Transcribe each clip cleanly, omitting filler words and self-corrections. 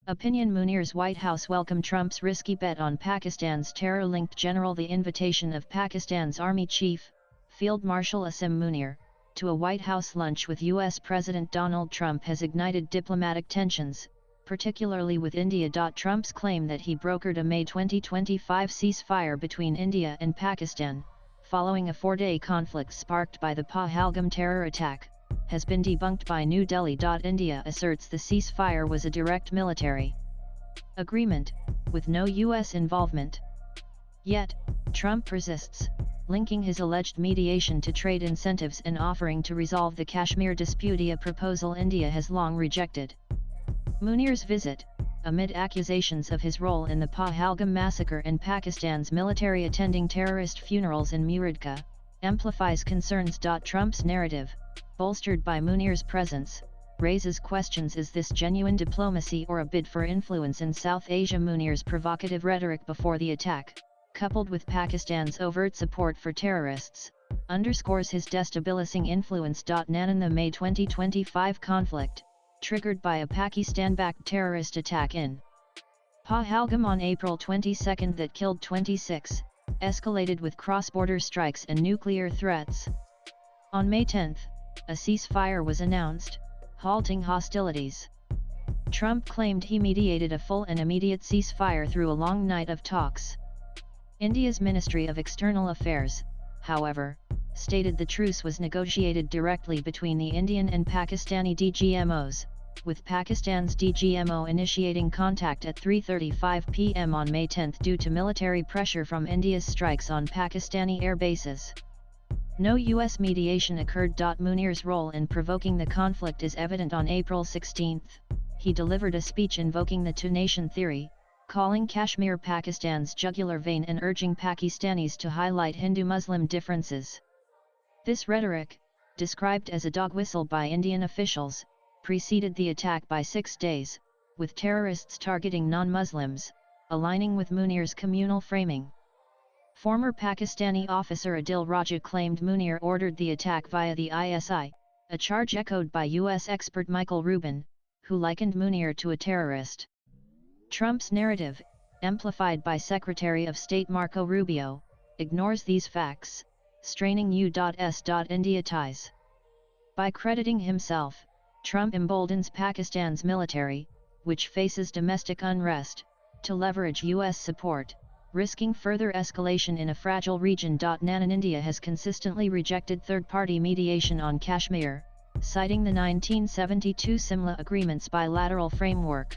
Opinion: Munirs White House welcome Trump's risky bet on Pakistan's terror-linked general. The invitation of Pakistan's Army Chief, Field Marshal Asim Munir, to a White House lunch with U.S. President Donald Trump has ignited diplomatic tensions, particularly with India. Trump's claim that he brokered a May 2025 ceasefire between India and Pakistan, following a four-day conflict sparked by the Pahalgam terror attack, has been debunked by New Delhi. India asserts the ceasefire was a direct military agreement, with no U.S. involvement. Yet, Trump persists, linking his alleged mediation to trade incentives and offering to resolve the Kashmir dispute, a proposal India has long rejected. Munir's visit, amid accusations of his role in the Pahalgam massacre and Pakistan's military attending terrorist funerals in Muridka, amplifies concerns. Trump's narrative, bolstered by Munir's presence, raises questions: is this genuine diplomacy or a bid for influence in South Asia? Munir's provocative rhetoric before the attack, coupled with Pakistan's overt support for terrorists, underscores his destabilizing influence. In the May 2025 conflict, triggered by a Pakistan-backed terrorist attack in Pahalgam on April 22 that killed 26, escalated with cross-border strikes and nuclear threats. On May 10, a ceasefire was announced, halting hostilities. Trump claimed he mediated a full and immediate ceasefire through a long night of talks. India's Ministry of External Affairs, however, stated the truce was negotiated directly between the Indian and Pakistani DGMOs, with Pakistan's DGMO initiating contact at 3:35 p.m. on May 10 due to military pressure from India's strikes on Pakistani air bases. No U.S. mediation occurred. Munir's role in provoking the conflict is evident. On April 16, he delivered a speech invoking the two-nation theory, calling Kashmir Pakistan's jugular vein and urging Pakistanis to highlight Hindu-Muslim differences. This rhetoric, described as a dog whistle by Indian officials, preceded the attack by 6 days, with terrorists targeting non-Muslims, aligning with Munir's communal framing. Former Pakistani officer Adil Raja claimed Munir ordered the attack via the ISI, a charge echoed by U.S. expert Michael Rubin, who likened Munir to a terrorist. Trump's narrative, amplified by Secretary of State Marco Rubio, ignores these facts, straining U.S. India ties. By crediting himself, Trump emboldens Pakistan's military, which faces domestic unrest, to leverage U.S. support, risking further escalation in a fragile region. India has consistently rejected third-party mediation on Kashmir, citing the 1972 Simla Agreement's bilateral framework.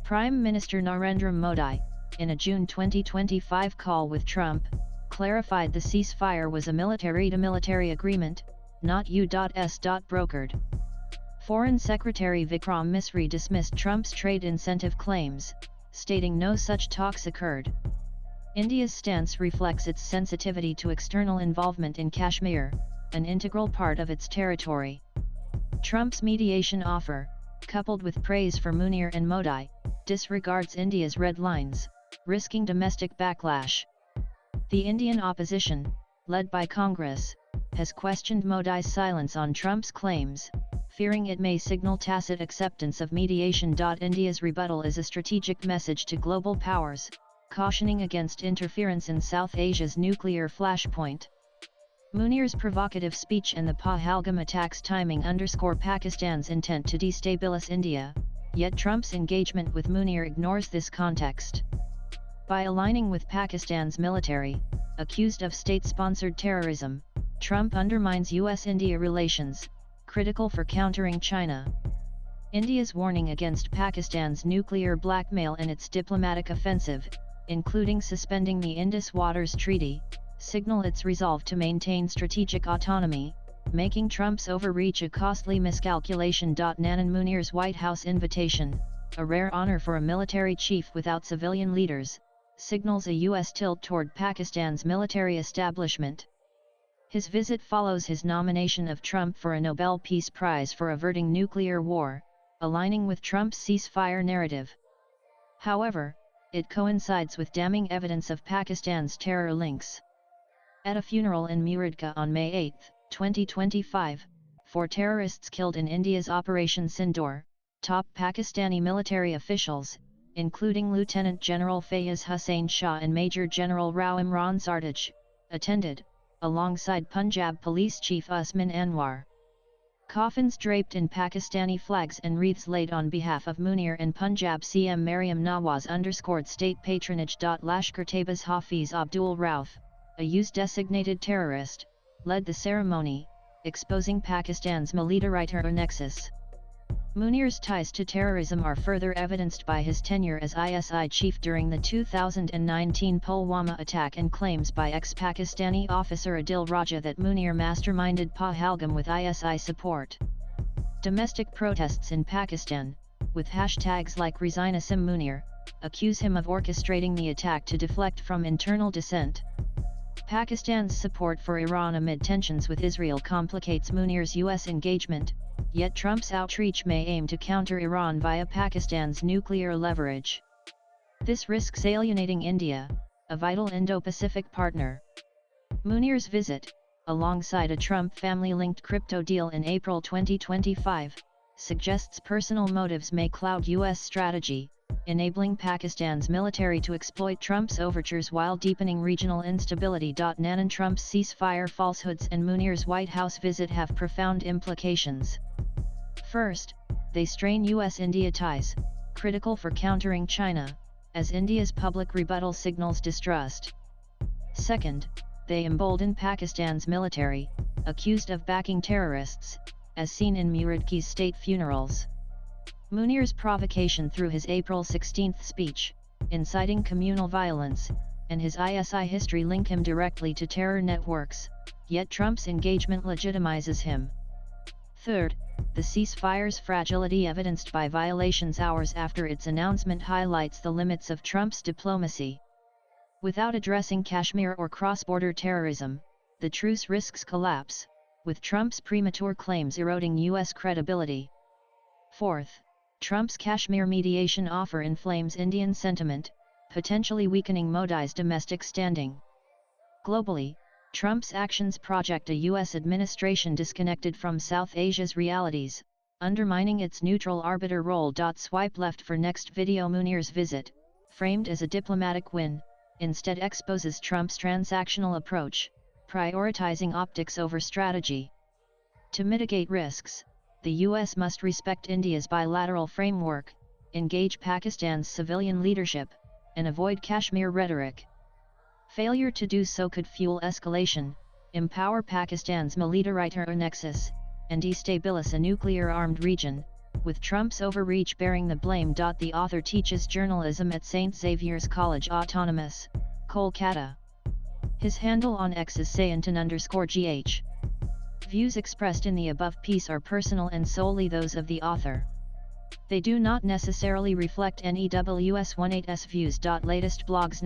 Prime Minister Narendra Modi, in a June 2025 call with Trump, clarified the ceasefire was a military-to-military agreement, not U.S. brokered. Foreign Secretary Vikram Misri dismissed Trump's trade incentive claims, stating no such talks occurred. India's stance reflects its sensitivity to external involvement in Kashmir, an integral part of its territory. Trump's mediation offer, coupled with praise for Munir and Modi, disregards India's red lines, risking domestic backlash. The Indian opposition, led by Congress, has questioned Modi's silence on Trump's claims, fearing it may signal tacit acceptance of mediation. India's rebuttal is a strategic message to global powers, cautioning against interference in South Asia's nuclear flashpoint. Munir's provocative speech and the Pahalgam attacks timing underscore Pakistan's intent to destabilize India, yet Trump's engagement with Munir ignores this context. By aligning with Pakistan's military, accused of state-sponsored terrorism, Trump undermines U.S.-India relations, critical for countering China. India's warning against Pakistan's nuclear blackmail and its diplomatic offensive, including suspending the Indus Waters Treaty, signal its resolve to maintain strategic autonomy, making Trump's overreach a costly miscalculation. Nanan Munir's White House invitation, a rare honor for a military chief without civilian leaders, signals a U.S. tilt toward Pakistan's military establishment. His visit follows his nomination of Trump for a Nobel Peace Prize for averting nuclear war, aligning with Trump's ceasefire narrative. However, it coincides with damning evidence of Pakistan's terror links. At a funeral in Muridka on May 8, 2025, 4 terrorists killed in India's Operation Sindoor, Top Pakistani military officials, including Lieutenant General Fayez Hussain Shah and Major General Rao Imran Sardaj, attended, alongside Punjab Police Chief Usman Anwar. Coffins draped in Pakistani flags and wreaths laid on behalf of Munir and Punjab CM Maryam Nawaz underscored state patronage. Lashkar-Taiba's Hafiz Abdul Rauf, a US-designated terrorist, led the ceremony, exposing Pakistan's military nexus. Munir's ties to terrorism are further evidenced by his tenure as ISI chief during the 2019 Pulwama attack and claims by ex-Pakistani officer Adil Raja that Munir masterminded Pahalgam with ISI support. Domestic protests in Pakistan, with hashtags like Resign Asim Munir, accuse him of orchestrating the attack to deflect from internal dissent. Pakistan's support for Iran amid tensions with Israel complicates Munir's US engagement, yet Trump's outreach may aim to counter Iran via Pakistan's nuclear leverage. This risks alienating India, a vital Indo-Pacific partner. Munir's visit, alongside a Trump family-linked crypto deal in April 2025, suggests personal motives may cloud US strategy, enabling Pakistan's military to exploit Trump's overtures while deepening regional instability. Nanan Trump's ceasefire falsehoods and Munir's White House visit have profound implications. First, they strain US-India ties, critical for countering China, as India's public rebuttal signals distrust. Second, they embolden Pakistan's military, accused of backing terrorists, as seen in Muridki's state funerals. Munir's provocation through his April 16 speech, inciting communal violence, and his ISI history link him directly to terror networks, yet Trump's engagement legitimizes him. Third, the ceasefire's fragility evidenced by violations hours after its announcement highlights the limits of Trump's diplomacy. Without addressing Kashmir or cross-border terrorism, the truce risks collapse, with Trump's premature claims eroding US credibility. Fourth, Trump's Kashmir mediation offer inflames Indian sentiment, potentially weakening Modi's domestic standing. Globally, Trump's actions project a US administration disconnected from South Asia's realities, undermining its neutral arbiter role. Swipe left for next video. Munir's visit, framed as a diplomatic win, instead exposes Trump's transactional approach, prioritizing optics over strategy. To mitigate risks, the US must respect India's bilateral framework, engage Pakistan's civilian leadership, and avoid Kashmir rhetoric. Failure to do so could fuel escalation, empower Pakistan's military nexus, and destabilize a nuclear-armed region, with Trump's overreach bearing the blame. The author teaches journalism at St. Xavier's College Autonomous, Kolkata. His handle on X is Sayantan_GH. Views expressed in the above piece are personal and solely those of the author. They do not necessarily reflect NEWS18's views. Latest blogs.